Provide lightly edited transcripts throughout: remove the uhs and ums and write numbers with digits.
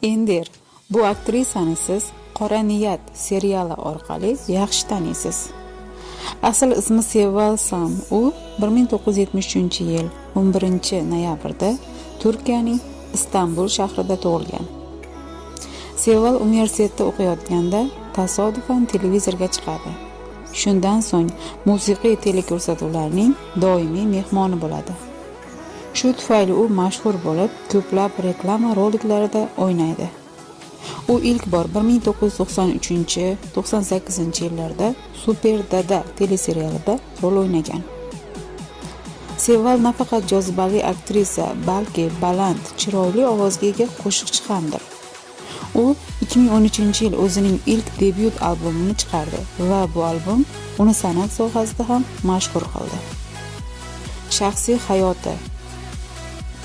Ender, bu aktrisani siz Qora niyat seriali orqali yaxshi taniysiz. Asl ismi Seval Sam. U 1973-yil 11-noyabrda Turkiyaning Istanbul shahrida tug'ilgan. Seval universitetda o'qiyotganda tasodifan televizorga chiqadi. Shundan so'ng musiqiy teleko'rsatuvlarning doimiy mehmoni bo'ladi. Shu tufayli u mashhur bo'lib, ko'plab reklama roliklarida o'ynaydi. U ilk bor 1993-98-yillarda Super Dada teleserialida rol o'ynagan. Seval nafaqat jozibali aktrisa, balki baland, chiroyli ovozga ega qo'shiqchi hamdir. U 2013-yil o'zining ilk debyut albomini chiqardi va bu albom uni san'at sohasida ham mashhur qildi. Shaxsiy hayoti.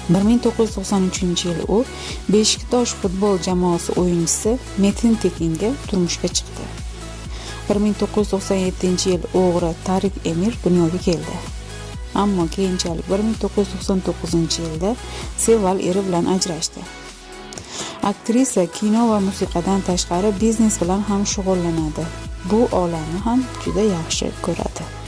1993-yil u Beshiktosh futbol jamoasi o'yinchisi Metin Tekinga turmushga chiqdi. 1997-yil o'g'ri Tarik Emir dunyoga keldi. Ammo keyinchalik 1999-yilda Seval eri bilan ajrashdi. Aktrisa kino va musiqadan tashqari biznes bilan ham shug'ullanadi. Bu olamni ham juda yaxshi ko'radi.